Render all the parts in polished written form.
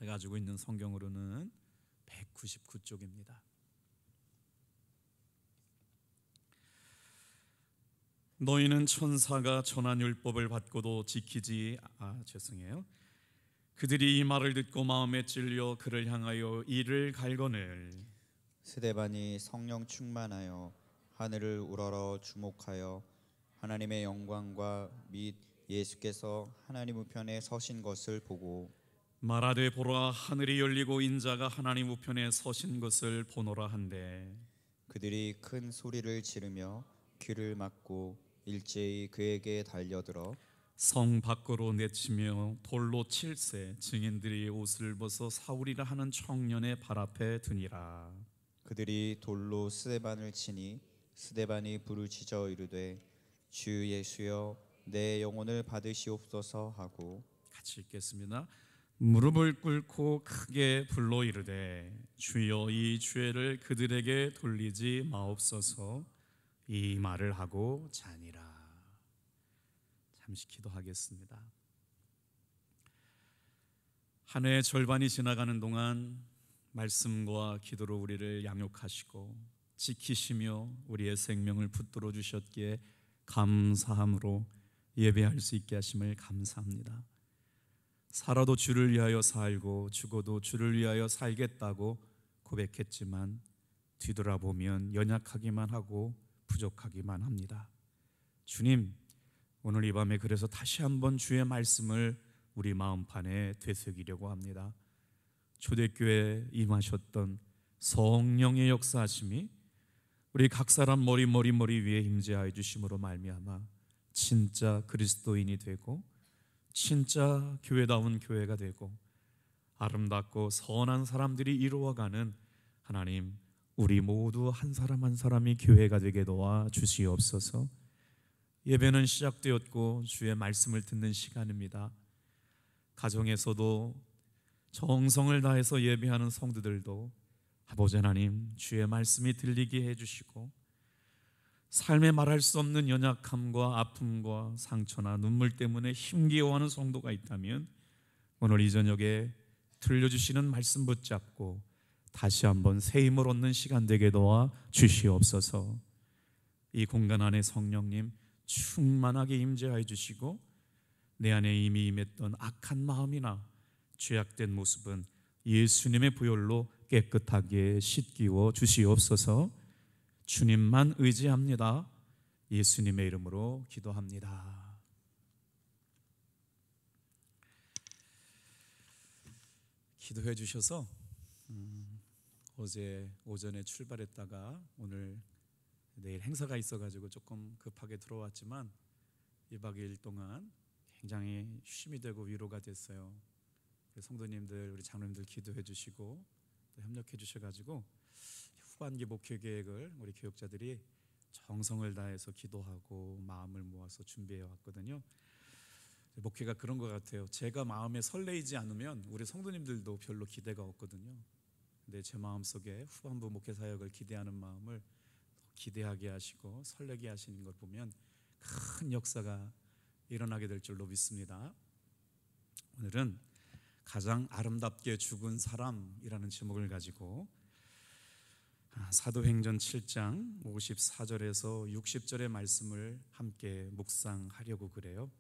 제가 가지고 있는 성경으로는 199쪽입니다. 너희는 천사가 전한 율법을 받고도 지키지 죄송해요. 그들이 이 말을 듣고 마음에 찔려 그를 향하여 이를 갈거늘. 스데반이 성령 충만하여 하늘을 우러러 주목하여 하나님의 영광과 및 예수께서 하나님 우편에 서신 것을 보고 말하되 보라, 하늘이 열리고 인자가 하나님 우편에 서신 것을 보노라 한대. 그들이 큰 소리를 지르며 귀를 막고 일제히 그에게 달려들어 성 밖으로 내치며 돌로 칠세 증인들이 옷을 벗어 사울이라 하는 청년의 발 앞에 드니라. 그들이 돌로 스데반을 치니 스데반이 부르짖어 이르되 주 예수여 내 영혼을 받으시옵소서 하고 같이 읽겠습니다. 무릎을 꿇고 크게 불러 이르되 주여 이 죄를 그들에게 돌리지 마옵소서. 이 말을 하고 자니라. 잠시 기도하겠습니다. 한 해의 절반이 지나가는 동안 말씀과 기도로 우리를 양육하시고 지키시며 우리의 생명을 붙들어 주셨기에 감사함으로 예배할 수 있게 하심을 감사합니다. 살아도 주를 위하여 살고 죽어도 주를 위하여 살겠다고 고백했지만 뒤돌아보면 연약하기만 하고 부족하기만 합니다. 주님, 오늘 이 밤에 그래서 다시 한번 주의 말씀을 우리 마음판에 되새기려고 합니다. 초대교회에 임하셨던 성령의 역사하심이 우리 각 사람 머리 위에 임재하여 주심으로 말미암아 진짜 그리스도인이 되고 진짜 교회다운 교회가 되고 아름답고 선한 사람들이 이루어가는 하나님, 우리 모두 한 사람 한 사람이 교회가 되게 도와 주시옵소서. 예배는 시작되었고 주의 말씀을 듣는 시간입니다. 가정에서도 정성을 다해서 예배하는 성도들도 아버지 하나님, 주의 말씀이 들리게 해주시고 삶에 말할 수 없는 연약함과 아픔과 상처나 눈물 때문에 힘겨워하는 성도가 있다면 오늘 이 저녁에 들려주시는 말씀 붙잡고 다시 한번 새 힘을 얻는 시간 되게 도와 주시옵소서. 이 공간 안에 성령님 충만하게 임재하여 주시고 내 안에 이미 임했던 악한 마음이나 죄악된 모습은 예수님의 보혈로 깨끗하게 씻기워 주시옵소서. 주님만 의지합니다. 예수님의 이름으로 기도합니다. 기도해 주셔서 어제 오전에 출발했다가 오늘 내일 행사가 있어가지고 조금 급하게 들어왔지만 1박 2일 동안 굉장히 쉼이 되고 위로가 됐어요. 성도님들, 우리 장로님들 기도해 주시고 또 협력해 주셔가지고 후반기 목회 계획을 우리 교육자들이 정성을 다해서 기도하고 마음을 모아서 준비해 왔거든요. 목회가 그런 것 같아요. 제가 마음에 설레이지 않으면 우리 성도님들도 별로 기대가 없거든요. 근데 제 마음속에 후반부 목회 사역을 기대하는 마음을 기대하게 하시고 설레게 하시는 걸 보면 큰 역사가 일어나게 될 줄로 믿습니다. 오늘은 가장 아름답게 죽은 사람이라는 제목을 가지고 사도행전 7장 54절에서 60절의 말씀을 함께 묵상하려고 그래요.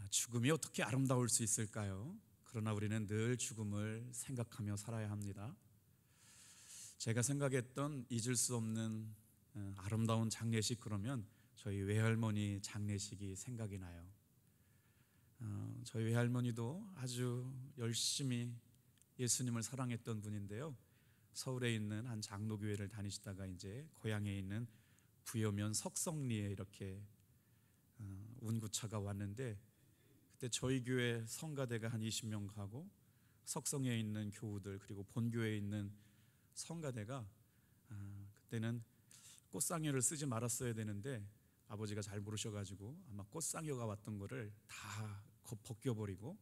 죽음이 어떻게 아름다울 수 있을까요? 그러나 우리는 늘 죽음을 생각하며 살아야 합니다. 제가 생각했던 잊을 수 없는 아름다운 장례식, 그러면 저희 외할머니 장례식이 생각이 나요. 저희 외할머니도 아주 열심히 예수님을 사랑했던 분인데요. 서울에 있는 한 장로교회를 다니시다가 이제 고향에 있는 부여면 석성리에 이렇게 운구차가 왔는데 그때 저희 교회 성가대가 한 20명 가고 석성에 있는 교우들 그리고 본교회에 있는 성가대가 그때는 꽃상여를 쓰지 말았어야 되는데 아버지가 잘 모르셔가지고 아마 꽃상여가 왔던 거를 다 벗겨버리고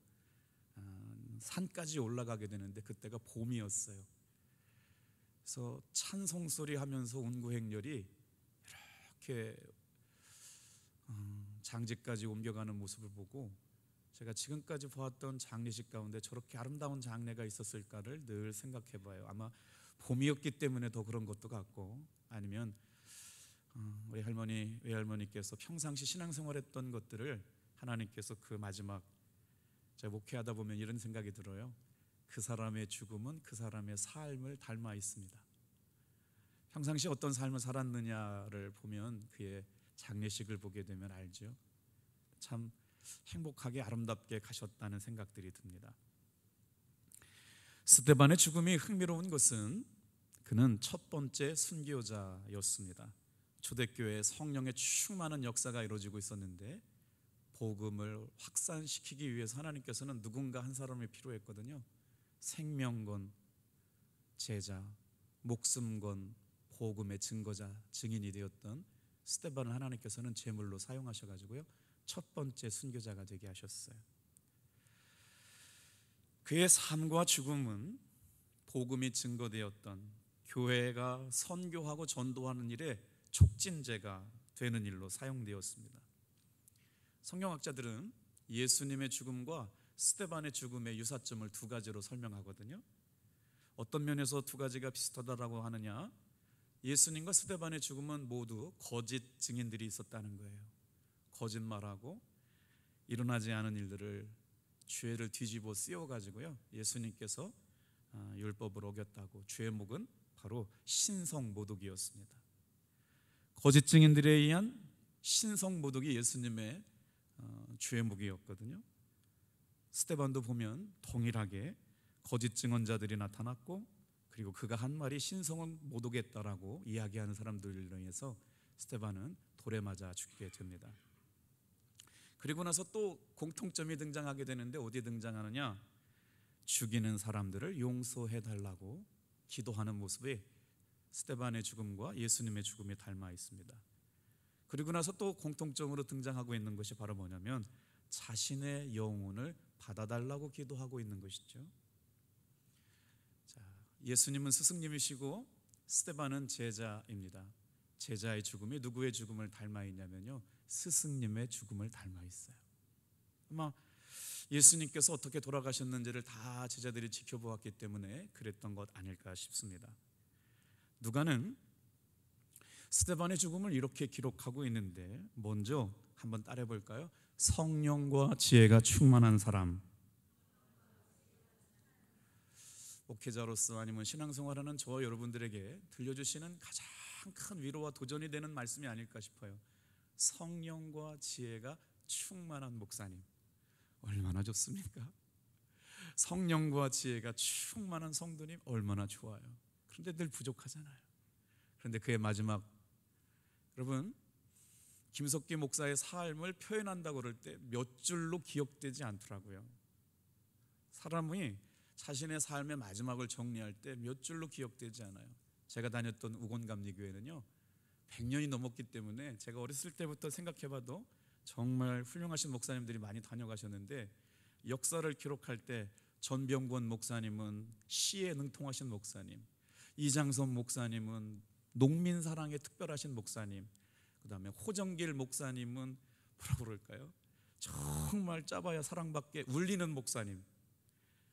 산까지 올라가게 되는데 그때가 봄이었어요. 그래서 찬송소리 하면서 운구행렬이 이렇게 장지까지 옮겨가는 모습을 보고 제가 지금까지 보았던 장례식 가운데 저렇게 아름다운 장례가 있었을까를 늘 생각해 봐요. 아마 봄이었기 때문에 더 그런 것도 같고, 아니면 우리 할머니, 외할머니께서 평상시 신앙생활했던 것들을 하나님께서 그 마지막, 제가 목회하다 보면 이런 생각이 들어요. 그 사람의 죽음은 그 사람의 삶을 닮아 있습니다. 평상시 어떤 삶을 살았느냐를 보면 그의 장례식을 보게 되면 알죠. 참 행복하게 아름답게 가셨다는 생각들이 듭니다. 스데반의 죽음이 흥미로운 것은 그는 첫 번째 순교자였습니다. 초대교회에 성령의 충만한 역사가 이루어지고 있었는데 복음을 확산시키기 위해서 하나님께서는 누군가 한 사람이 필요했거든요. 생명 건 제자, 목숨 건 복음의 증거자, 증인이 되었던 스데반을 하나님께서는 제물로 사용하셔가지고요, 첫 번째 순교자가 되게 하셨어요. 그의 삶과 죽음은 복음이 증거되었던 교회가 선교하고 전도하는 일에 촉진제가 되는 일로 사용되었습니다. 성경학자들은 예수님의 죽음과 스데반의 죽음의 유사점을 두 가지로 설명하거든요. 어떤 면에서 두 가지가 비슷하다라고 하느냐, 예수님과 스데반의 죽음은 모두 거짓 증인들이 있었다는 거예요. 거짓말하고 일어나지 않은 일들을, 죄를 뒤집어 씌워가지고요, 예수님께서 율법을 어겼다고. 죄목은 바로 신성모독이었습니다. 거짓 증인들에 의한 신성모독이 예수님의 죄목이었거든요. 스데반도 보면 동일하게 거짓 증언자들이 나타났고, 그리고 그가 한 말이 신성을 모독했다라고 이야기하는 사람들로 인해서 스데반은 돌에 맞아 죽게 됩니다. 그리고 나서 또 공통점이 등장하게 되는데 어디에 등장하느냐, 죽이는 사람들을 용서해 달라고 기도하는 모습이 스데반의 죽음과 예수님의 죽음이 닮아 있습니다. 그리고 나서 또 공통점으로 등장하고 있는 것이 바로 뭐냐면 자신의 영혼을 받아달라고 기도하고 있는 것이죠. 자, 예수님은 스승님이시고 스데반은 제자입니다. 제자의 죽음이 누구의 죽음을 닮아 있냐면요, 스승님의 죽음을 닮아 있어요. 아마 예수님께서 어떻게 돌아가셨는지를 다 제자들이 지켜보았기 때문에 그랬던 것 아닐까 싶습니다. 누가는 스데반의 죽음을 이렇게 기록하고 있는데, 먼저 한번 따라해 볼까요? 성령과 지혜가 충만한 사람. 목회자로서 아니면 신앙생활하는 저와 여러분들에게 들려주시는 가장 큰 위로와 도전이 되는 말씀이 아닐까 싶어요. 성령과 지혜가 충만한 목사님, 얼마나 좋습니까? 성령과 지혜가 충만한 성도님, 얼마나 좋아요. 그런데 늘 부족하잖아요. 그런데 그의 마지막, 여러분, 김석기 목사의 삶을 표현한다고 그럴 때 몇 줄로 기억되지 않더라고요. 사람이 자신의 삶의 마지막을 정리할 때 몇 줄로 기억되지 않아요. 제가 다녔던 우곤감리교회는요, 100년이 넘었기 때문에 제가 어렸을 때부터 생각해봐도 정말 훌륭하신 목사님들이 많이 다녀가셨는데, 역사를 기록할 때 전병권 목사님은 시에 능통하신 목사님, 이장선 목사님은 농민 사랑에 특별하신 목사님, 그 다음에 호정길 목사님은 뭐라 그럴까요? 정말 짜봐야 사랑받게 울리는 목사님.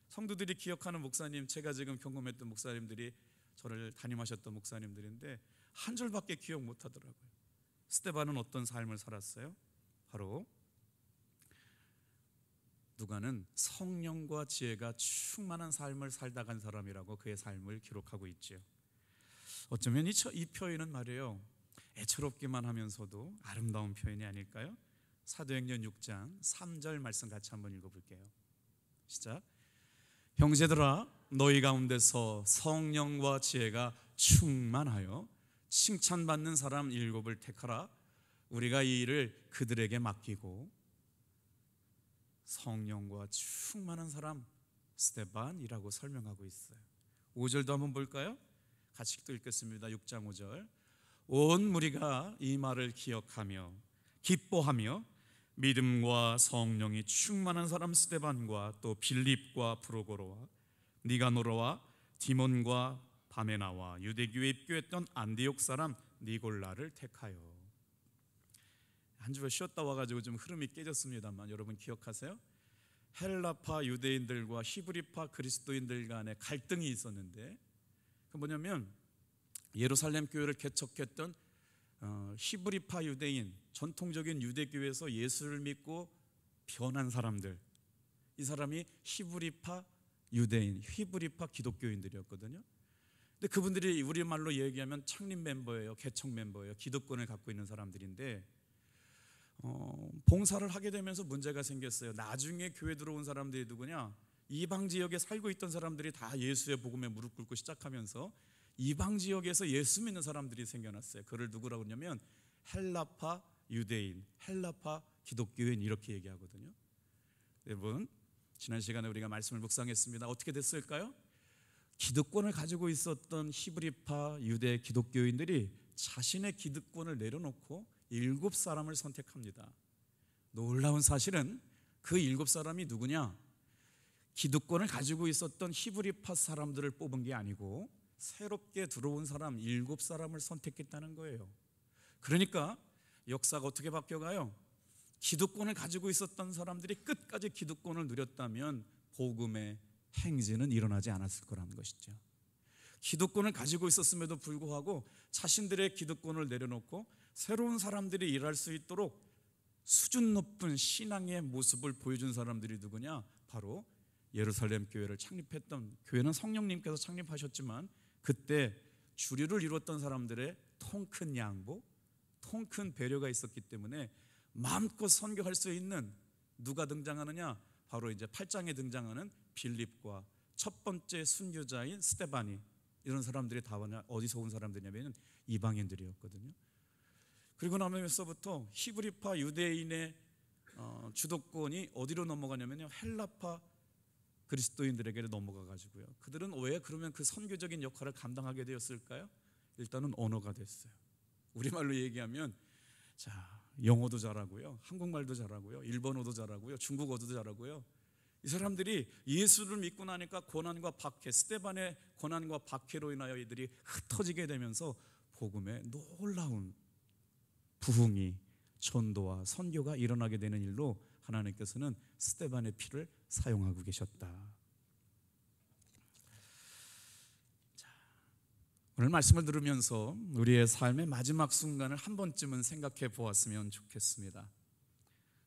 성도들이 기억하는 목사님, 제가 지금 경험했던 목사님들이 저를 담임하셨던 목사님들인데 한 줄밖에 기억 못하더라고요. 스데반은 어떤 삶을 살았어요? 바로 누가는 성령과 지혜가 충만한 삶을 살다 간 사람이라고 그의 삶을 기록하고 있죠. 어쩌면 이 표현은 말이에요, 애처롭기만 하면서도 아름다운 표현이 아닐까요? 사도행전 6장 3절 말씀 같이 한번 읽어볼게요. 시작. 형제들아, 너희 가운데서 성령과 지혜가 충만하여 칭찬받는 사람 7을 택하라. 우리가 이 일을 그들에게 맡기고. 성령과 충만한 사람 스데반이라고 설명하고 있어요. 5절도 한번 볼까요? 같이 또 읽겠습니다. 6장 5절. 온 무리가 이 말을 기억하며 기뻐하며 믿음과 성령이 충만한 사람 스데반과 또 빌립과 프로고로와 니가노로와 디몬과 바메나와 유대교에 입교했던 안디옥 사람 니골라를 택하여. 한 주에 쉬었다 와가지고 좀 흐름이 깨졌습니다만 여러분 기억하세요? 헬라파 유대인들과 히브리파 그리스도인들 간의 갈등이 있었는데, 그 뭐냐면 예루살렘 교회를 개척했던 히브리파 유대인, 전통적인 유대교회에서 예수를 믿고 변한 사람들, 이 사람이 히브리파 유대인, 히브리파 기독교인들이었거든요. 근데 그분들이 우리말로 얘기하면 창립 멤버예요, 개척 멤버예요, 기득권을 갖고 있는 사람들인데, 봉사를 하게 되면서 문제가 생겼어요. 나중에 교회 들어온 사람들이 누구냐? 이방 지역에 살고 있던 사람들이 다 예수의 복음에 무릎 꿇고 시작하면서 이방 지역에서 예수 믿는 사람들이 생겨났어요. 그를 누구라고 그러냐면 헬라파 유대인, 헬라파 기독교인, 이렇게 얘기하거든요. 여러분, 지난 시간에 우리가 말씀을 묵상했습니다. 어떻게 됐을까요? 기득권을 가지고 있었던 히브리파 유대 기독교인들이 자신의 기득권을 내려놓고 7사람을 선택합니다. 놀라운 사실은 그 7사람이 누구냐? 기득권을 가지고 있었던 히브리파 사람들을 뽑은 게 아니고 새롭게 들어온 사람 7사람을 선택했다는 거예요. 그러니까 역사가 어떻게 바뀌어가요? 기득권을 가지고 있었던 사람들이 끝까지 기득권을 누렸다면 복음의 행진은 일어나지 않았을 거라는 것이죠. 기득권을 가지고 있었음에도 불구하고 자신들의 기득권을 내려놓고 새로운 사람들이 일할 수 있도록 수준 높은 신앙의 모습을 보여준 사람들이 누구냐? 바로 예루살렘 교회를 창립했던, 교회는 성령님께서 창립하셨지만 그때 주류를 이루었던 사람들의 통 큰 양보, 통 큰 배려가 있었기 때문에 마음껏 선교할 수 있는, 누가 등장하느냐? 바로 이제 8장에 등장하는 빌립과 첫 번째 순교자인 스데반이, 이런 사람들이 다 어디서 온 사람들이냐면 이방인들이었거든요. 그리고 나면서부터 히브리파 유대인의 주도권이 어디로 넘어가냐면요, 헬라파 그리스도인들에게 넘어가 가지고요. 그들은 왜 그러면 그 선교적인 역할을 감당하게 되었을까요? 일단은 언어가 됐어요. 우리말로 얘기하면 영어도 잘하고요, 한국말도 잘하고요, 일본어도 잘하고요, 중국어도 잘하고요. 이 사람들이 예수를 믿고 나니까 고난과 박해, 스데반의 고난과 박해로 인하여 이들이 흩어지게 되면서 복음의 놀라운 부흥이, 전도와 선교가 일어나게 되는 일로 하나님께서는 스데반의 피를 사용하고 계셨다. 오늘 말씀을 들으면서 우리의 삶의 마지막 순간을 한 번쯤은 생각해 보았으면 좋겠습니다.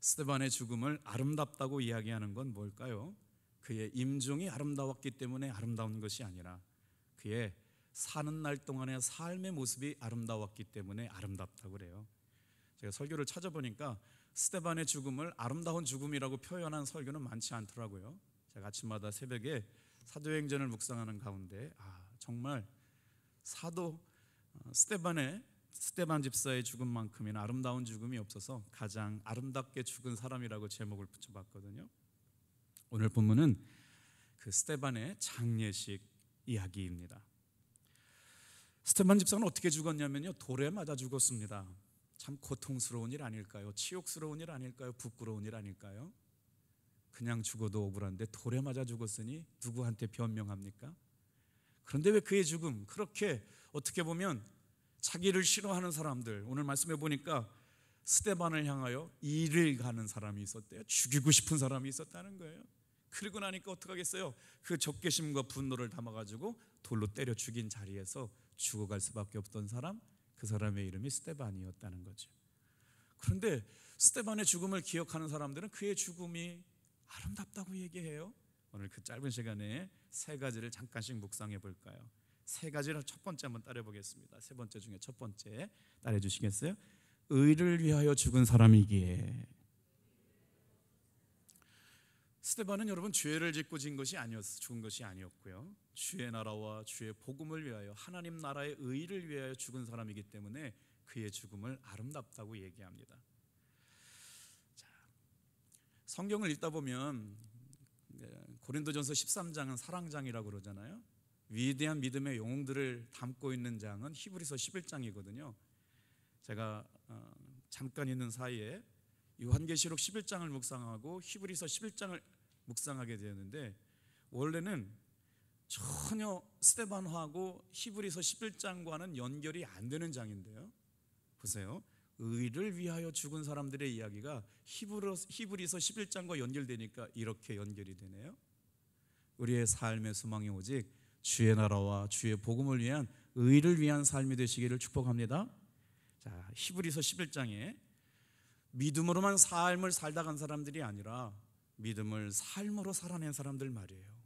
스데반의 죽음을 아름답다고 이야기하는 건 뭘까요? 그의 임종이 아름다웠기 때문에 아름다운 것이 아니라 그의 사는 날 동안의 삶의 모습이 아름다웠기 때문에 아름답다고 그래요. 제가 설교를 찾아보니까 스데반의 죽음을 아름다운 죽음이라고 표현한 설교는 많지 않더라고요. 제가 아침마다 새벽에 사도행전을 묵상하는 가운데 정말 사도 스데반 집사의 죽음만큼이나 아름다운 죽음이 없어서 가장 아름답게 죽은 사람이라고 제목을 붙여봤거든요. 오늘 본문은 그 스데반의 장례식 이야기입니다. 스데반 집사는 어떻게 죽었냐면요, 돌에 맞아 죽었습니다. 참 고통스러운 일 아닐까요? 치욕스러운 일 아닐까요? 부끄러운 일 아닐까요? 그냥 죽어도 억울한데 돌에 맞아 죽었으니 누구한테 변명합니까? 그런데 왜 그의 죽음, 그렇게 어떻게 보면 자기를 싫어하는 사람들, 오늘 말씀해 보니까 스데반을 향하여 일을 가는 사람이 있었대요. 죽이고 싶은 사람이 있었다는 거예요. 그리고 나니까 어떡하겠어요? 그 적개심과 분노를 담아가지고 돌로 때려 죽인 자리에서 죽어갈 수밖에 없던 사람, 그 사람의 이름이 스데반이었다는 거죠. 그런데 스데반의 죽음을 기억하는 사람들은 그의 죽음이 아름답다고 얘기해요. 오늘 그 짧은 시간에 3가지를 잠깐씩 묵상해 볼까요? 3가지를 첫 번째 한번 따라 보겠습니다. 3번째 중에 첫 번째 따라 주시겠어요? 의를 위하여 죽은 사람이기에. 스데반은 여러분 죄를 짓고 죽은 것이 아니었고요, 주의 나라와 주의 복음을 위하여, 하나님 나라의 의를 위하여 죽은 사람이기 때문에 그의 죽음을 아름답다고 얘기합니다. 성경을 읽다 보면 고린도전서 13장은 사랑장이라고 그러잖아요. 위대한 믿음의 영웅들을 담고 있는 장은 히브리서 11장이거든요. 제가 잠깐 있는 사이에 요한계시록 11장을 묵상하고 히브리서 11장을 묵상하게 되었는데, 원래는 전혀 스데반하고 히브리서 11장과는 연결이 안 되는 장인데요, 보세요. 의를 위하여 죽은 사람들의 이야기가 히브리서 11장과 연결되니까 이렇게 연결이 되네요. 우리의 삶의 소망이 오직 주의 나라와 주의 복음을 위한 의를 위한 삶이 되시기를 축복합니다. 자, 히브리서 11장에 믿음으로만 삶을 살다 간 사람들이 아니라 믿음을 삶으로 살아낸 사람들 말이에요.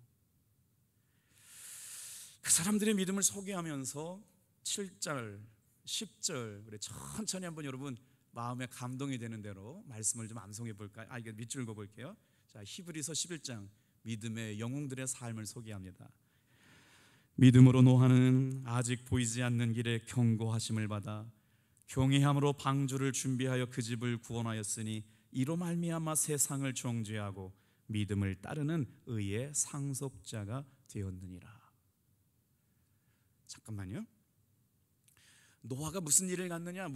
그 사람들의 믿음을 소개하면서 7절, 10절 우리 천천히 한번 여러분 마음에 감동이 되는 대로 말씀을 좀 암송해 볼까요? 이거 밑줄 읽어 볼게요. 자, 히브리서 11장 믿음의 영웅들의 삶을 소개합니다. 믿음으로 노아는 아직 보이지 않는 길에 경고하심을 받아 경외함으로 방주를 준비하여 그 집을 구원하였으니 이로 말미암아 세상을 정죄하고 믿음을 따르는 의의 상속자가 되었느니라. 잠깐만요. 노아가 무슨 길을 갔느냐?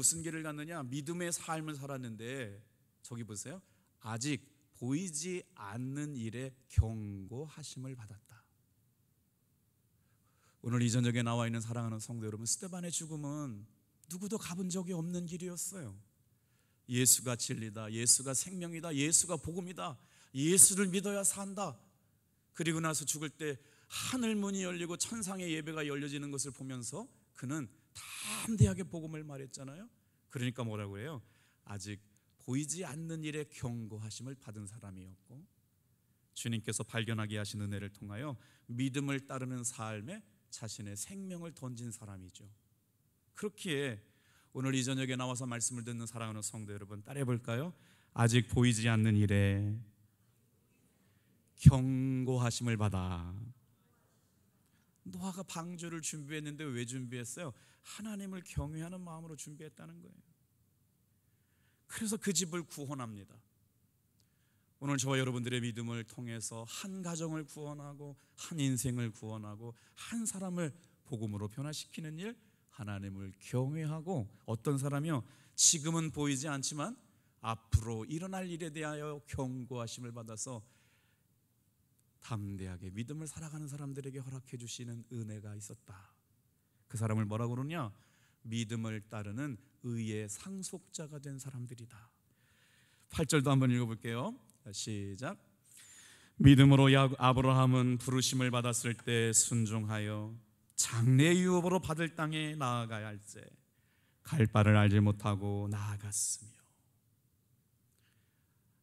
믿음의 삶을 살았는데 저기 보세요. 아직 보이지 않는 일에 경고하심을 받았다. 오늘 이 저녁에 나와 있는 사랑하는 성도 여러분, 스데반의 죽음은 누구도 가본 적이 없는 길이었어요. 예수가 진리다, 예수가 생명이다, 예수가 복음이다, 예수를 믿어야 산다. 그리고 나서 죽을 때 하늘 문이 열리고 천상의 예배가 열려지는 것을 보면서 그는 담대하게 복음을 말했잖아요. 그러니까 뭐라고 해요? 아직 보이지 않는 일에 경고하심을 받은 사람이었고, 주님께서 발견하게 하신 은혜를 통하여 믿음을 따르는 삶에 자신의 생명을 던진 사람이죠. 그렇기에 오늘 이 저녁에 나와서 말씀을 듣는 사랑하는 성도 여러분, 따라해 볼까요? 아직 보이지 않는 일에 경고하심을 받아. 노아가 방주를 준비했는데 왜 준비했어요? 하나님을 경외하는 마음으로 준비했다는 거예요. 그래서 그 집을 구원합니다. 오늘 저와 여러분들의 믿음을 통해서 한 가정을 구원하고 한 인생을 구원하고 한 사람을 복음으로 변화시키는 일, 하나님을 경외하고 어떤 사람이요? 지금은 보이지 않지만 앞으로 일어날 일에 대하여 경고하심을 받아서 담대하게 믿음을 살아가는 사람들에게 허락해 주시는 은혜가 있었다. 그 사람을 뭐라고 그러냐? 믿음을 따르는 의의 상속자가 된 사람들이다. 8절도 한번 읽어볼게요. 시작. 믿음으로 아브라함은 부르심을 받았을 때 순종하여 장래 유업으로 받을 땅에 나아가야 할세 갈 바를 알지 못하고 나아갔으며.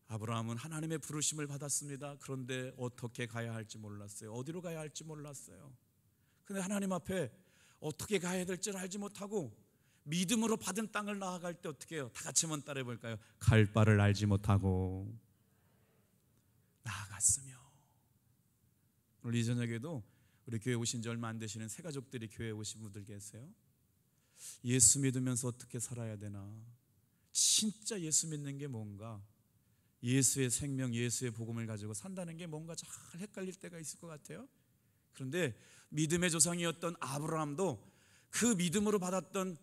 아브라함은 하나님의 부르심을 받았습니다. 그런데 어떻게 가야 할지 몰랐어요. 어디로 가야 할지 몰랐어요. 그런데 하나님 앞에 어떻게 가야 될지 알지 못하고 믿음으로 받은 땅을 나아갈 때 어떻게 해요? 다 같이 한번 따라해 볼까요? 갈 바를 알지 못하고 나아갔으며. 오늘 이 저녁에도 우리 교회 오신 지 얼마 안 되시는 새 가족들이 교회에 오신 분들 계세요. 예수 믿으면서 어떻게 살아야 되나? 진짜 예수 믿는 게 뭔가? 예수의 생명, 예수의 복음을 가지고 산다는 게 뭔가 잘 헷갈릴 때가 있을 것 같아요. 그런데 믿음의 조상이었던 아브라함도 그 믿음으로 받았던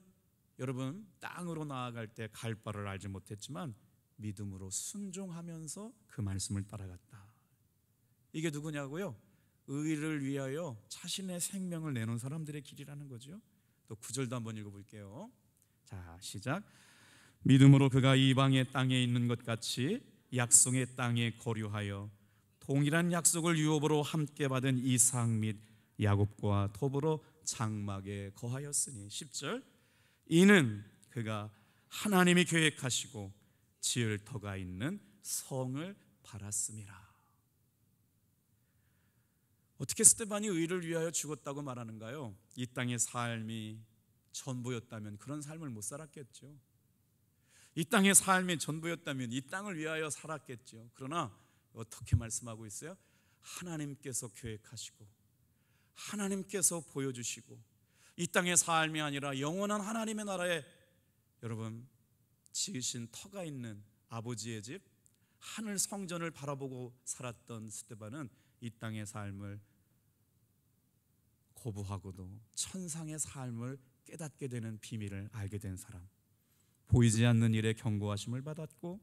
여러분 땅으로 나아갈 때 갈 바를 알지 못했지만 믿음으로 순종하면서 그 말씀을 따라갔다. 이게 누구냐고요? 의를 위하여 자신의 생명을 내놓은 사람들의 길이라는 거죠. 또 9절도 한번 읽어볼게요. 자, 시작. 믿음으로 그가 이방의 땅에 있는 것 같이 약속의 땅에 거류하여 동일한 약속을 유업으로 함께 받은 이삭 및 야곱과 더불어 장막에 거하였으니. 10절. 이는 그가 하나님이 계획하시고 지을 터가 있는 성을 바랐음이라. 어떻게 스데반이 의를 위하여 죽었다고 말하는가요? 이 땅의 삶이 전부였다면 그런 삶을 못 살았겠죠. 이 땅의 삶이 전부였다면 이 땅을 위하여 살았겠죠. 그러나 어떻게 말씀하고 있어요? 하나님께서 계획하시고 하나님께서 보여주시고 이 땅의 삶이 아니라 영원한 하나님의 나라에 여러분 지으신 터가 있는 아버지의 집, 하늘 성전을 바라보고 살았던 스데반은 이 땅의 삶을 거부하고도 천상의 삶을 깨닫게 되는 비밀을 알게 된 사람, 보이지 않는 일에 경고하심을 받았고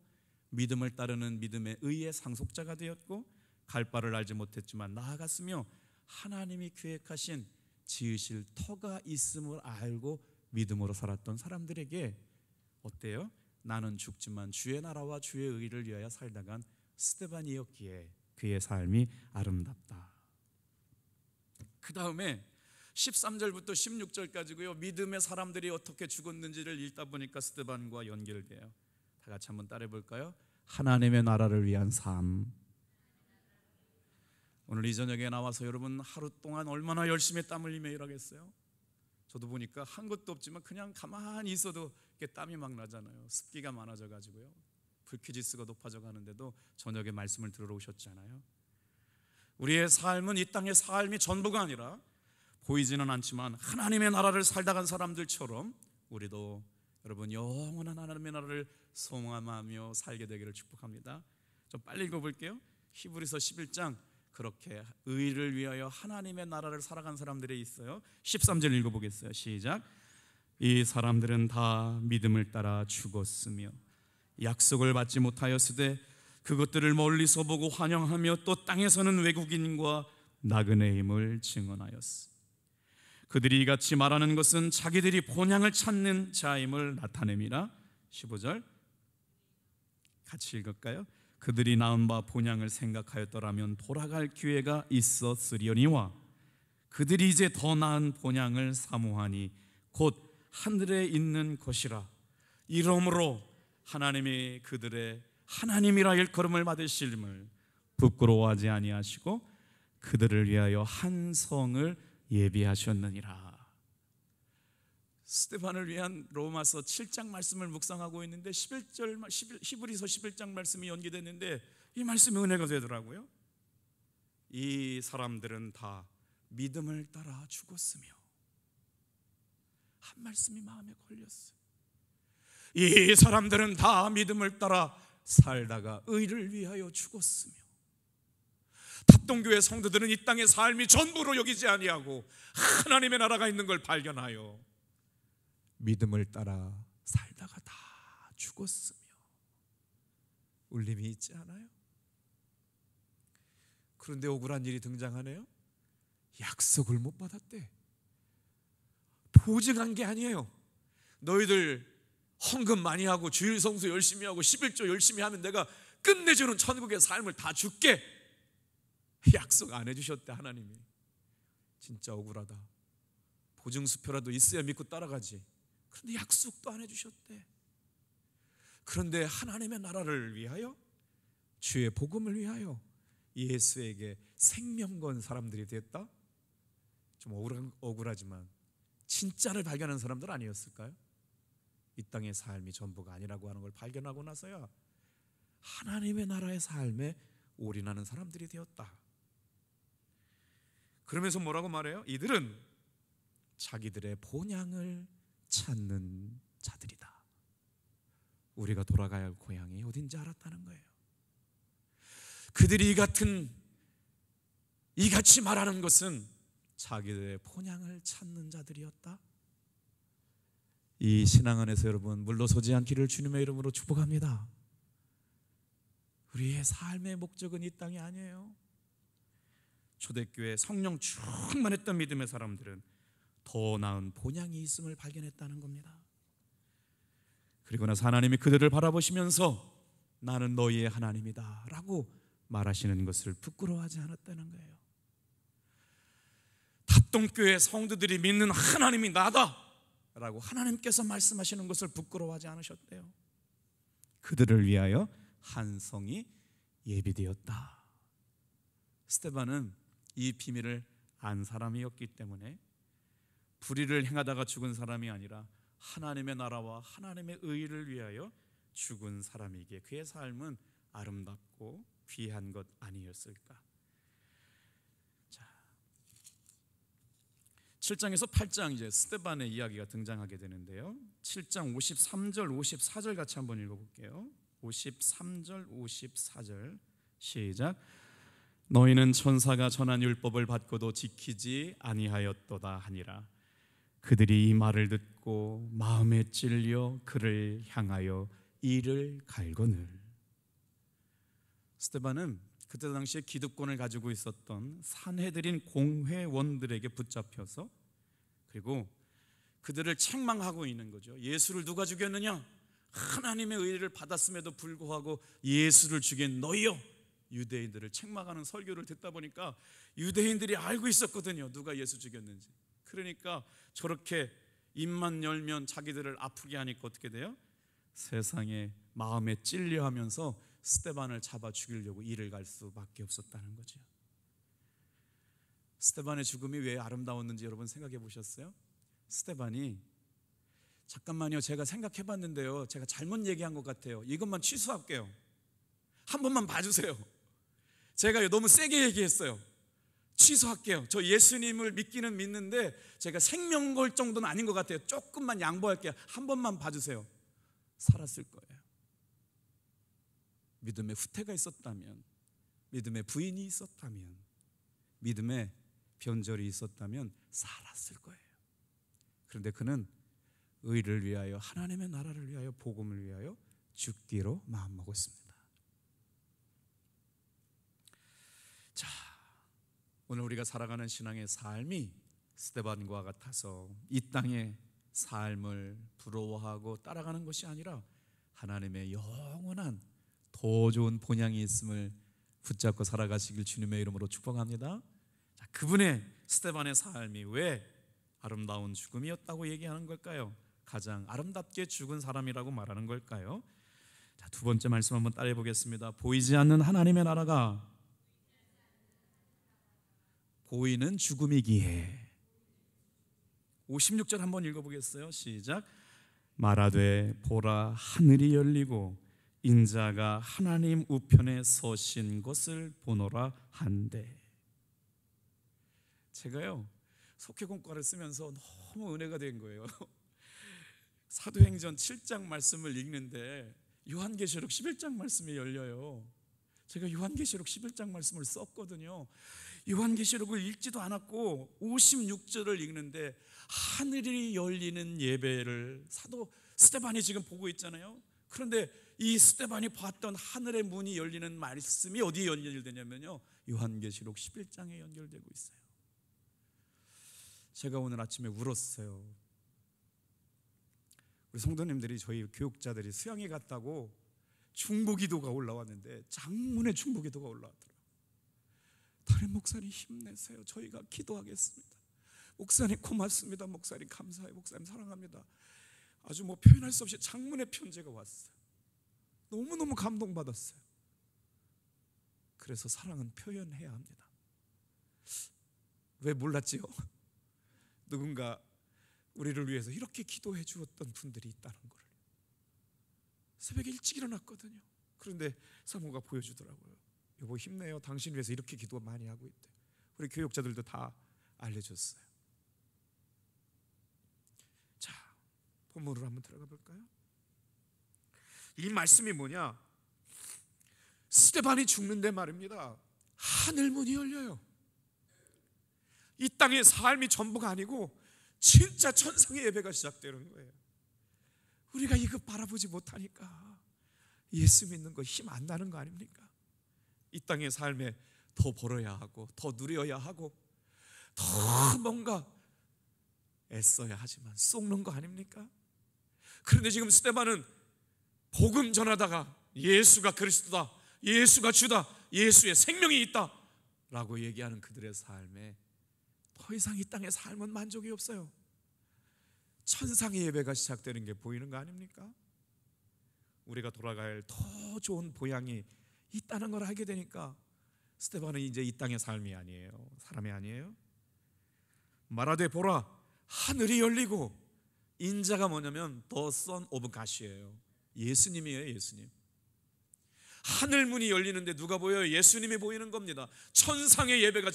믿음을 따르는 믿음의 의의 상속자가 되었고 갈 바를 알지 못했지만 나아갔으며 하나님이 계획하신 지으실 터가 있음을 알고 믿음으로 살았던 사람들에게 어때요? 나는 죽지만 주의 나라와 주의 의를 위하여 살다간 스데반이었기에 그의 삶이 아름답다. 그 다음에 13절부터 16절까지고요. 믿음의 사람들이 어떻게 죽었는지를 읽다 보니까 스데반과 연결돼요. 다 같이 한번 따라해 볼까요? 하나님의 나라를 위한 삶. 오늘 이 저녁에 나와서 여러분 하루 동안 얼마나 열심히 땀 흘리며 일하겠어요? 저도 보니까 한 것도 없지만 그냥 가만히 있어도 이렇게 땀이 막 나잖아요. 습기가 많아져 가지고요. 불쾌지수가 높아져 가는데도 저녁에 말씀을 들으러 오셨잖아요. 우리의 삶은 이 땅의 삶이 전부가 아니라 보이지는 않지만 하나님의 나라를 살다간 사람들처럼 우리도 여러분 영원한 하나님의 나라를 소망하며 살게 되기를 축복합니다. 좀 빨리 읽어볼게요. 히브리서 11장 그렇게 의를 위하여 하나님의 나라를 살아간 사람들이 있어요. 13절 읽어보겠어요. 시작. 이 사람들은 다 믿음을 따라 죽었으며 약속을 받지 못하였으되 그것들을 멀리서 보고 환영하며 또 땅에서는 외국인과 나그네의 힘을 증언하였으. 그들이 이같이 말하는 것은 자기들이 본향을 찾는 자임을 나타냅니다. 15절 같이 읽을까요? 그들이 낳은 바 본향을 생각하였더라면 돌아갈 기회가 있었으려니와 그들이 이제 더 나은 본향을 사모하니 곧 하늘에 있는 것이라. 이러므로 하나님이 그들의 하나님이라 일컬음을 받으심을 부끄러워하지 아니하시고 그들을 위하여 한 성을 예비하셨느니라. 스데반을 위한 로마서 7장 말씀을 묵상하고 있는데 히브리서 11장 말씀이 연기됐는데 이 말씀이 은혜가 되더라고요. 이 사람들은 다 믿음을 따라 죽었으며, 한 말씀이 마음에 걸렸어요. 이 사람들은 다 믿음을 따라 살다가 의를 위하여 죽었으며, 탑동교회 성도들은 이 땅의 삶이 전부로 여기지 아니하고 하나님의 나라가 있는 걸 발견하여 믿음을 따라 살다가 다 죽었으며. 울림이 있지 않아요? 그런데 억울한 일이 등장하네요. 약속을 못 받았대. 보증한 게 아니에요. 너희들 헌금 많이 하고 주일 성수 열심히 하고 11조 열심히 하면 내가 끝내주는 천국의 삶을 다 줄게. 약속 안 해주셨대 하나님이. 진짜 억울하다. 보증수표라도 있어야 믿고 따라가지. 그런데 약속도 안 해주셨대. 그런데 하나님의 나라를 위하여, 주의 복음을 위하여 예수에게 생명 건 사람들이 됐다? 좀 억울하지만 진짜를 발견한 사람들 아니었을까요? 이 땅의 삶이 전부가 아니라고 하는 걸 발견하고 나서야 하나님의 나라의 삶에 올인하는 사람들이 되었다. 그러면서 뭐라고 말해요? 이들은 자기들의 본향을 찾는 자들이다. 우리가 돌아가야 할 고향이 어딘지 알았다는 거예요. 그들이 이같이 말하는 것은 자기들의 본향을 찾는 자들이었다. 이 신앙 안에서 여러분 물러서지 않기를 주님의 이름으로 축복합니다. 우리의 삶의 목적은 이 땅이 아니에요. 초대교회 성령 충만했던 믿음의 사람들은 더 나은 본향이 있음을 발견했다는 겁니다. 그리고 나서 하나님이 그들을 바라보시면서 나는 너희의 하나님이다 라고 말하시는 것을 부끄러워하지 않았다는 거예요. 탑동교회 성도들이 믿는 하나님이 나다 라고 하나님께서 말씀하시는 것을 부끄러워하지 않으셨대요. 그들을 위하여 한 성이 예비되었다. 스데반은 이 비밀을 안 사람이었기 때문에 불의를 행하다가 죽은 사람이 아니라 하나님의 나라와 하나님의 의를 위하여 죽은 사람이기에 그의 삶은 아름답고 귀한 것 아니었을까. 자, 7장에서 8장 이제 스데반의 이야기가 등장하게 되는데요. 7장 53절 54절 같이 한번 읽어볼게요. 53절 54절 시작. 너희는 천사가 전한 율법을 받고도 지키지 아니하였도다 하니라. 그들이 이 말을 듣고 마음에 찔려 그를 향하여 이를 갈거늘. 스데반은 그때 당시에 기득권을 가지고 있었던 산헤드린 공회원들에게 붙잡혀서 그리고 그들을 책망하고 있는 거죠. 예수를 누가 죽였느냐? 하나님의 의를 받았음에도 불구하고 예수를 죽인 너희여, 유대인들을 책망하는 설교를 듣다 보니까 유대인들이 알고 있었거든요, 누가 예수 죽였는지. 그러니까 저렇게 입만 열면 자기들을 아프게 하니까 어떻게 돼요? 세상에 마음에 찔려하면서 스데반을 잡아 죽이려고 이를 갈 수밖에 없었다는 거죠. 스데반의 죽음이 왜 아름다웠는지 여러분 생각해 보셨어요? 스데반이, 잠깐만요, 제가 생각해 봤는데요, 제가 잘못 얘기한 것 같아요. 이것만 취소할게요. 한 번만 봐주세요. 제가 너무 세게 얘기했어요. 취소할게요. 저 예수님을 믿기는 믿는데 제가 생명 걸 정도는 아닌 것 같아요. 조금만 양보할게요. 한 번만 봐주세요. 살았을 거예요. 믿음의 후퇴가 있었다면, 믿음의 부인이 있었다면, 믿음의 변절이 있었다면 살았을 거예요. 그런데 그는 의를 위하여, 하나님의 나라를 위하여, 복음을 위하여 죽기로 마음먹었습니다. 자, 오늘 우리가 살아가는 신앙의 삶이 스데반과 같아서 이 땅의 삶을 부러워하고 따라가는 것이 아니라 하나님의 영원한 더 좋은 본향이 있음을 붙잡고 살아가시길 주님의 이름으로 축복합니다. 자, 그분의 스데반의 삶이 왜 아름다운 죽음이었다고 얘기하는 걸까요? 가장 아름답게 죽은 사람이라고 말하는 걸까요? 자, 두 번째 말씀 한번 따라해 보겠습니다. 보이지 않는 하나님의 나라가 보이는 죽음이기에. 56절 한번 읽어보겠어요. 시작. 말하되 보라, 하늘이 열리고 인자가 하나님 우편에 서신 것을 보노라 한데. 제가요, 속회공과를 쓰면서 너무 은혜가 된 거예요. 사도행전 7장 말씀을 읽는데 요한계시록 11장 말씀이 열려요. 제가 요한계시록 11장 말씀을 썼거든요. 요한계시록을 읽지도 않았고 56절을 읽는데 하늘이 열리는 예배를 사도 스데반이 지금 보고 있잖아요. 그런데 이 스데반이 봤던 하늘의 문이 열리는 말씀이 어디에 연결되냐면요, 요한계시록 11장에 연결되고 있어요. 제가 오늘 아침에 울었어요. 우리 성도님들이, 저희 교육자들이 수양회 갔다고 중보기도가 올라왔는데 장문의 중보기도가 올라왔더라고요. 다른 목사님 힘내세요, 저희가 기도하겠습니다. 목사님 고맙습니다, 목사님 감사해요, 목사님 사랑합니다. 아주 표현할 수 없이 장문의 편지가 왔어요. 너무너무 감동받았어요. 그래서 사랑은 표현해야 합니다. 왜 몰랐지요? 누군가 우리를 위해서 이렇게 기도해 주었던 분들이 있다는 걸. 새벽에 일찍 일어났거든요. 그런데 사모가 보여주더라고요. 여보 힘내요, 당신 위해서 이렇게 기도 많이 하고 있대. 우리 교육자들도 다 알려줬어요. 자, 본문으로 한번 들어가 볼까요? 이 말씀이 뭐냐? 스데반이 죽는데 말입니다, 하늘문이 열려요. 이 땅의 삶이 전부가 아니고 진짜 천상의 예배가 시작되는 거예요. 우리가 이거 바라보지 못하니까 예수 믿는 거 힘 안 나는 거 아닙니까? 이 땅의 삶에 더 벌어야 하고 더 누려야 하고 더 뭔가 애써야 하지만 속는 거 아닙니까? 그런데 지금 스데반은 복음 전하다가 예수가 그리스도다, 예수가 주다, 예수의 생명이 있다 라고 얘기하는 그들의 삶에 더 이상 이 땅의 삶은 만족이 없어요. 천상의 예배가 시작되는 게 보이는 거 아닙니까? 우리가 돌아갈 더 좋은 보양이 있다는 걸 알게 되니까 스데반은 이제 이 땅의 삶이 아니에요, 사람이 아니에요. 말하되 보라, 하늘이 열리고, 인자가 뭐냐면 The Son of God이에요. 예수님이에요, 예수님. 하늘문이 열리는데 누가 보여요? 예수님이 보이는 겁니다. 천상의 예배가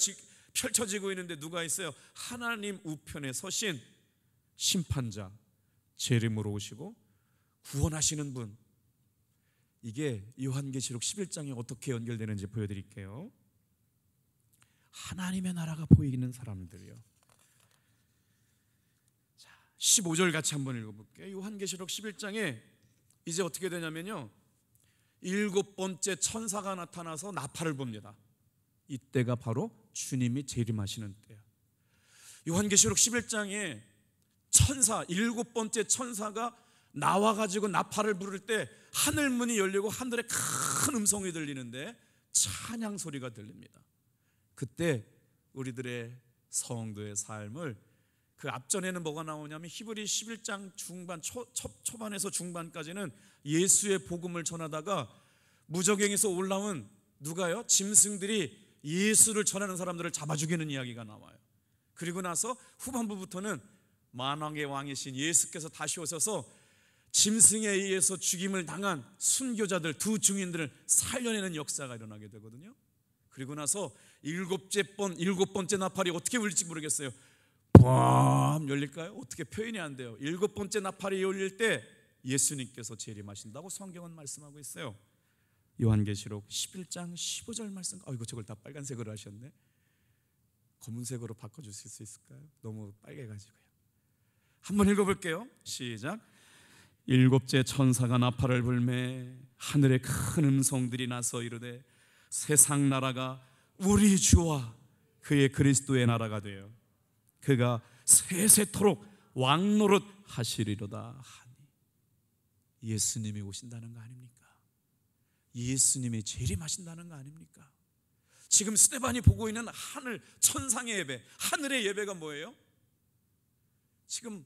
펼쳐지고 있는데 누가 있어요? 하나님 우편에 서신 심판자, 재림으로 오시고 구원하시는 분. 이게 요한계시록 11장에 어떻게 연결되는지 보여드릴게요. 하나님의 나라가 보이는 사람들이요. 자, 15절 같이 한번 읽어볼게요. 요한계시록 11장에 이제 어떻게 되냐면요, 7번째 천사가 나타나서 나팔을 봅니다. 이때가 바로 주님이 재림하시는 때야. 요한계시록 11장에 천사, 7번째 천사가 나와가지고 나팔을 부를 때 하늘 문이 열리고 하늘에 큰 음성이 들리는데 찬양 소리가 들립니다. 그때 우리들의 성도의 삶을, 그 앞전에는 뭐가 나오냐면 히브리 11장 중반 초반에서 중반까지는 예수의 복음을 전하다가 무저갱에서 올라온 누가요? 짐승들이 예수를 전하는 사람들을 잡아 죽이는 이야기가 나와요. 그리고 나서 후반부부터는 만왕의 왕이신 예수께서 다시 오셔서 짐승에 의해서 죽임을 당한 순교자들, 두 증인들을 살려내는 역사가 일어나게 되거든요. 그리고 나서 일곱 번째 나팔이 어떻게 울릴지 모르겠어요. 뻥 열릴까요? 어떻게 표현이 안 돼요. 일곱 번째 나팔이 열릴 때 예수님께서 재림하신다고 성경은 말씀하고 있어요. 요한계시록 11장 15절 말씀. 이거 저걸 다 빨간색으로 하셨네. 검은색으로 바꿔주실 수 있을까요? 너무 빨개가지고요. 한번 읽어볼게요. 시작. 일곱째 천사가 나팔을 불매 하늘에 큰 음성들이 나서 이르되 세상 나라가 우리 주와 그의 그리스도의 나라가 되어 그가 세세토록 왕노릇 하시리로다 하니. 예수님이 오신다는 거 아닙니까? 예수님이 재림하신다는 거 아닙니까? 지금 스데반이 보고 있는 하늘 천상의 예배, 하늘의 예배가 뭐예요? 지금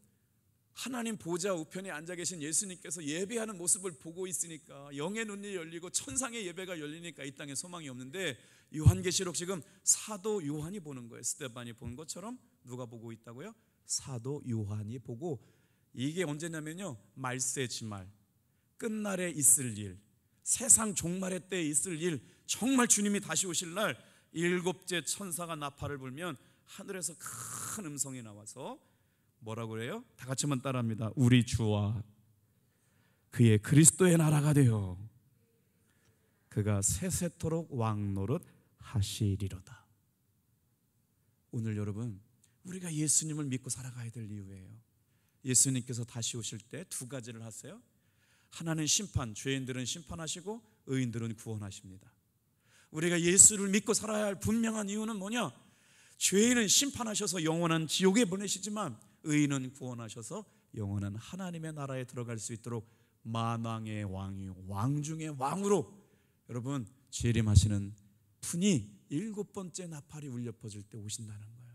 하나님 보좌 우편에 앉아 계신 예수님께서 예배하는 모습을 보고 있으니까 영의 눈이 열리고 천상의 예배가 열리니까 이 땅에 소망이 없는데, 요한계시록 지금 사도 요한이 보는 거예요. 스데반이 본 것처럼 누가 보고 있다고요? 사도 요한이 보고. 이게 언제냐면요, 말세지말, 끝날에 있을 일, 세상 종말의 때에 있을 일, 정말 주님이 다시 오실 날 일곱째 천사가 나팔을 불면 하늘에서 큰 음성이 나와서 뭐라고 그래요? 다 같이 한번 따라합니다. 우리 주와 그의 그리스도의 나라가 되어 그가 세세토록 왕노릇 하시리로다. 오늘 여러분, 우리가 예수님을 믿고 살아가야 될 이유예요. 예수님께서 다시 오실 때 두 가지를 하세요. 하나는 심판, 죄인들은 심판하시고 의인들은 구원하십니다. 우리가 예수를 믿고 살아야 할 분명한 이유는 뭐냐? 죄인은 심판하셔서 영원한 지옥에 보내시지만 의인은 구원하셔서 영원한 하나님의 나라에 들어갈 수 있도록 만왕의 왕이 왕 중의 왕으로 여러분 재림하시는 분이 일곱 번째 나팔이 울려 퍼질 때 오신다는 거예요.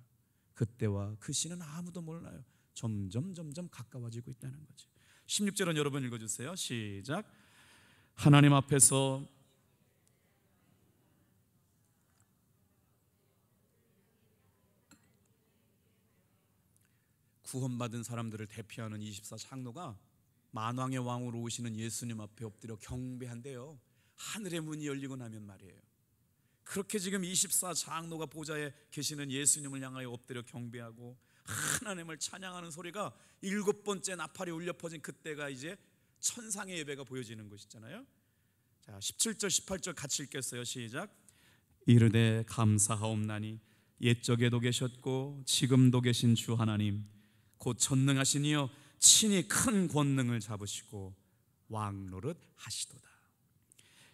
그때와 그 시는 아무도 몰라요. 점점 가까워지고 있다는 거죠. 16절은 여러분 읽어주세요. 시작. 하나님 앞에서 구원받은 사람들을 대표하는 24장로가 만왕의 왕으로 오시는 예수님 앞에 엎드려 경배한대요. 하늘의 문이 열리고 나면 말이에요. 그렇게 지금 24장로가 보좌에 계시는 예수님을 향하여 엎드려 경배하고 하나님을 찬양하는 소리가 일곱 번째 나팔이 울려 퍼진 그때가 이제 천상의 예배가 보여지는 것이잖아요. 자, 17절 18절 같이 읽겠어요. 시작. 이르되 감사하옵나니 옛적에도 계셨고 지금도 계신 주 하나님 곧 전능하신 이여 친히 큰 권능을 잡으시고 왕노릇 하시도다.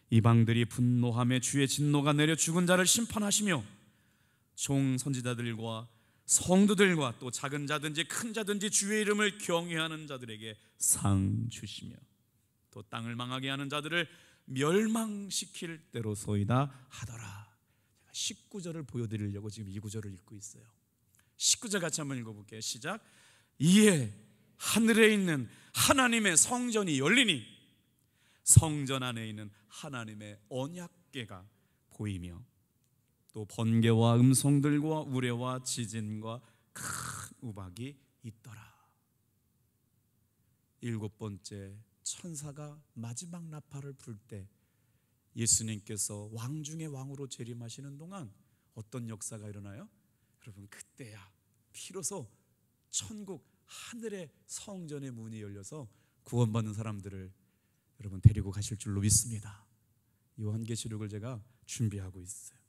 이방들이 분노하며 주의 진노가 내려 죽은 자를 심판하시며 종 선지자들과 성도들과 또 작은 자든지 큰 자든지 주의 이름을 경외하는 자들에게 상 주시며 또 땅을 망하게 하는 자들을 멸망시킬 때로소이다 하더라. 제가 19절을 보여드리려고 지금 이 구절을 읽고 있어요. 19절 같이 한번 읽어볼게요. 시작. 이에 하늘에 있는 하나님의 성전이 열리니 성전 안에 있는 하나님의 언약궤가 보이며 또 번개와 음성들과 우레와 지진과 큰 우박이 있더라. 일곱 번째 천사가 마지막 나팔을 불 때 예수님께서 왕 중의 왕으로 재림하시는 동안 어떤 역사가 일어나요? 여러분, 그때야 비로소 천국 하늘의 성전의 문이 열려서 구원받는 사람들을 여러분 데리고 가실 줄로 믿습니다. 요한계시록을 제가 준비하고 있어요.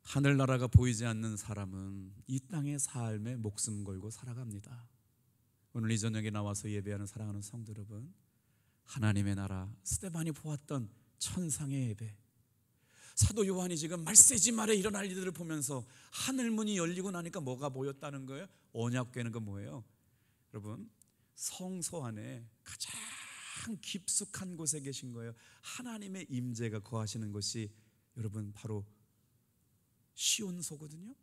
하늘나라가 보이지 않는 사람은 이 땅의 삶에 목숨 걸고 살아갑니다. 오늘 이 저녁에 나와서 예배하는 사랑하는 성도 여러분, 하나님의 나라, 스데반이 보았던 천상의 예배, 사도 요한이 지금 말세지말에 일어날 일들을 보면서 하늘문이 열리고 나니까 뭐가 보였다는 거예요? 언약궤는 건 뭐예요? 여러분, 성소 안에 가장 깊숙한 곳에 계신 거예요. 하나님의 임재가 거하시는 곳이 여러분 바로 시온소거든요.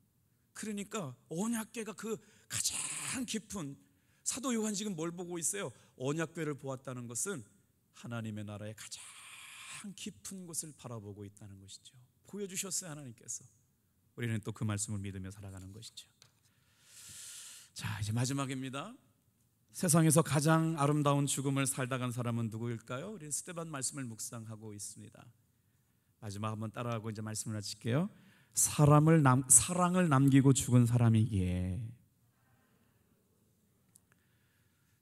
그러니까 언약궤가 그 가장 깊은, 사도 요한 지금 뭘 보고 있어요? 언약궤를 보았다는 것은 하나님의 나라의 가장 깊은 곳을 바라보고 있다는 것이죠. 보여주셨어요, 하나님께서. 우리는 또 그 말씀을 믿으며 살아가는 것이죠. 자, 이제 마지막입니다. 세상에서 가장 아름다운 죽음을 살다 간 사람은 누구일까요? 우리 스데반 말씀을 묵상하고 있습니다. 마지막 한번 따라하고 이제 말씀을 마칠게요. 사랑을 남기고 죽은 사람이기에.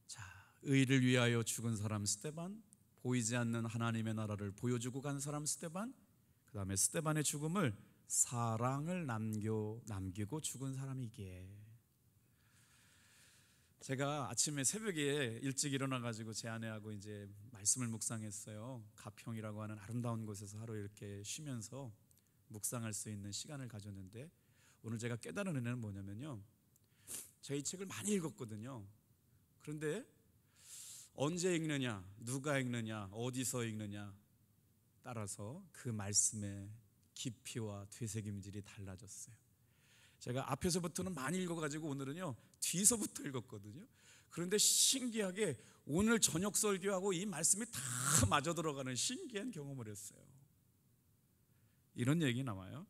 자, 의를 위하여 죽은 사람 스데반, 보이지 않는 하나님의 나라를 보여주고 간 사람 스데반, 그 다음에 스데반의 죽음을 사랑을 남기고 죽은 사람이기에. 제가 아침에 새벽에 일찍 일어나가지고 제 아내하고 이제 말씀을 묵상했어요. 가평이라고 하는 아름다운 곳에서 하루 이렇게 쉬면서 묵상할 수 있는 시간을 가졌는데, 오늘 제가 깨달은 은혜는 뭐냐면요, 제가 이 책을 많이 읽었거든요. 그런데 언제 읽느냐, 누가 읽느냐, 어디서 읽느냐 따라서 그 말씀의 깊이와 되새김질이 달라졌어요. 제가 앞에서부터는 많이 읽어가지고 오늘은요 뒤서부터 읽었거든요. 그런데 신기하게 오늘 저녁 설교하고 이 말씀이 다 맞아 들어가는 신기한 경험을 했어요. 이런 얘기 나와요.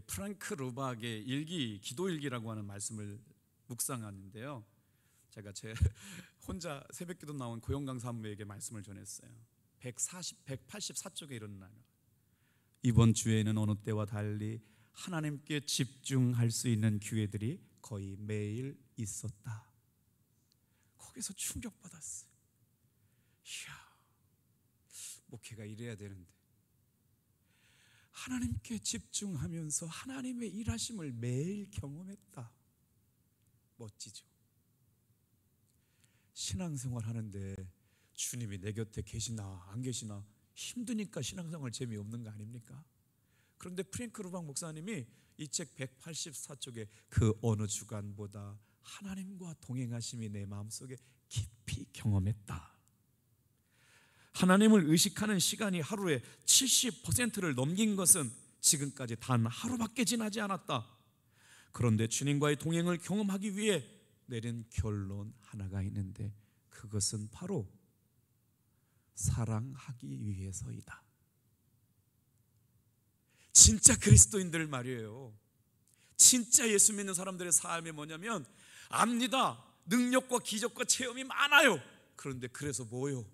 프랑크 루박의 일기, 기도일기라고 하는 말씀을 묵상하는데요, 제가 제 혼자 새벽기도 나온 고영강 사모에게 말씀을 전했어요. 184쪽에 이런 날, 이번 주에는 어느 때와 달리 하나님께 집중할 수 있는 기회들이 거의 매일 있었다. 거기서 충격받았어요. 이야, 목회가 이래야 되는데 하나님께 집중하면서 하나님의 일하심을 매일 경험했다. 멋지죠? 신앙생활 하는데 주님이 내 곁에 계시나 안 계시나 힘드니까 신앙생활 재미없는 거 아닙니까? 그런데 프랭크 루박 목사님이 이 책 184쪽에 그 어느 주간보다 하나님과 동행하심이 내 마음속에 깊이 경험했다. 하나님을 의식하는 시간이 하루에 70%를 넘긴 것은 지금까지 단 하루밖에 지나지 않았다. 그런데 주님과의 동행을 경험하기 위해 내린 결론 하나가 있는데, 그것은 바로 사랑하기 위해서이다. 진짜 그리스도인들 말이에요. 진짜 예수 믿는 사람들의 삶이 뭐냐면, 압니다. 능력과 기적과 체험이 많아요. 그런데 그래서 뭐요?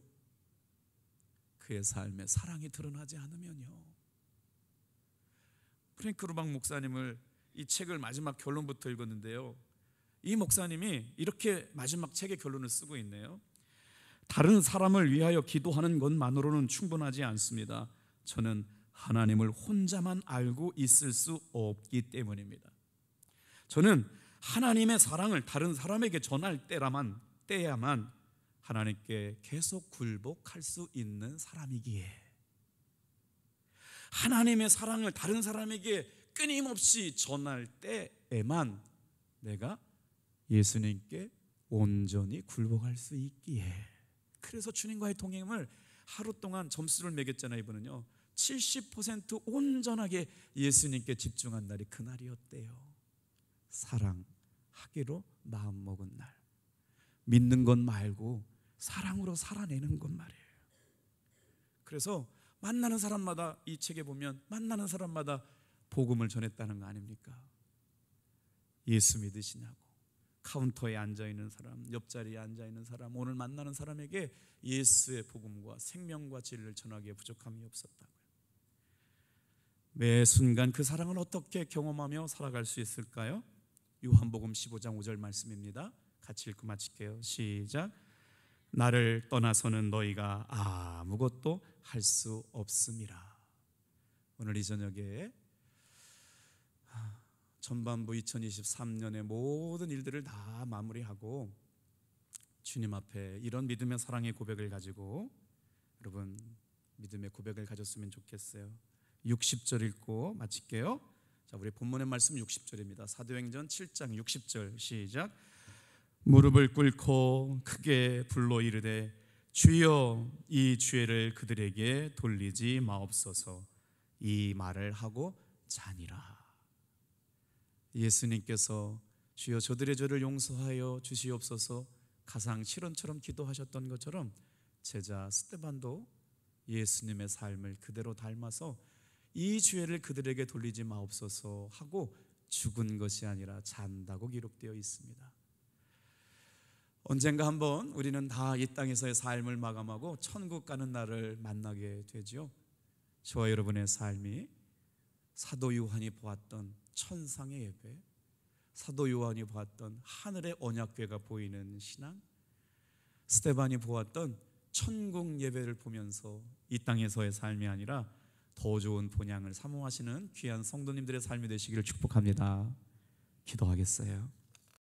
그의 삶에 사랑이 드러나지 않으면요. 프랭크 루박 목사님을 이 책을 마지막 결론부터 읽었는데요, 이 목사님이 이렇게 마지막 책의 결론을 쓰고 있네요. 다른 사람을 위하여 기도하는 것만으로는 충분하지 않습니다. 저는 하나님을 혼자만 알고 있을 수 없기 때문입니다. 저는 하나님의 사랑을 다른 사람에게 전할 때야만 하나님께 계속 굴복할 수 있는 사람이기에, 하나님의 사랑을 다른 사람에게 끊임없이 전할 때에만 내가 예수님께 온전히 굴복할 수 있기에. 그래서 주님과의 동행을 하루 동안 점수를 매겼잖아요. 이번은요 70% 온전하게 예수님께 집중한 날이 그날이었대요. 사랑하기로 마음먹은 날, 믿는 것 말고 사랑으로 살아내는 것 말이에요. 그래서 만나는 사람마다, 이 책에 보면 만나는 사람마다 복음을 전했다는 거 아닙니까? 예수 믿으시냐고, 카운터에 앉아있는 사람, 옆자리에 앉아있는 사람, 오늘 만나는 사람에게 예수의 복음과 생명과 진리를 전하기에 부족함이 없었다고요. 매 순간 그 사랑을 어떻게 경험하며 살아갈 수 있을까요? 요한복음 15장 5절 말씀입니다. 같이 읽고 마칠게요. 시작. 나를 떠나서는 너희가 아무것도 할 수 없음이라. 오늘 이 저녁에 전반부 2023년의 모든 일들을 다 마무리하고 주님 앞에 이런 믿음의 사랑의 고백을 가지고 여러분 믿음의 고백을 가졌으면 좋겠어요. 60절 읽고 마칠게요. 자, 우리 본문의 말씀 60절입니다. 사도행전 7장 60절 시작. 무릎을 꿇고 크게 불러 이르되 주여 이 죄를 그들에게 돌리지 마옵소서. 이 말을 하고 자니라. 예수님께서 주여 저들의 죄를 용서하여 주시옵소서 가상 실언처럼 기도하셨던 것처럼 제자 스데반도 예수님의 삶을 그대로 닮아서 이 죄를 그들에게 돌리지 마옵소서 하고 죽은 것이 아니라 잔다고 기록되어 있습니다. 언젠가 한번 우리는 다 이 땅에서의 삶을 마감하고 천국 가는 날을 만나게 되지요. 저와 여러분의 삶이 사도 요한이 보았던 천상의 예배, 사도 요한이 보았던 하늘의 언약궤가 보이는 신앙, 스데반이 보았던 천국 예배를 보면서 이 땅에서의 삶이 아니라 더 좋은 본향을 사모하시는 귀한 성도님들의 삶이 되시기를 축복합니다. 기도하겠어요.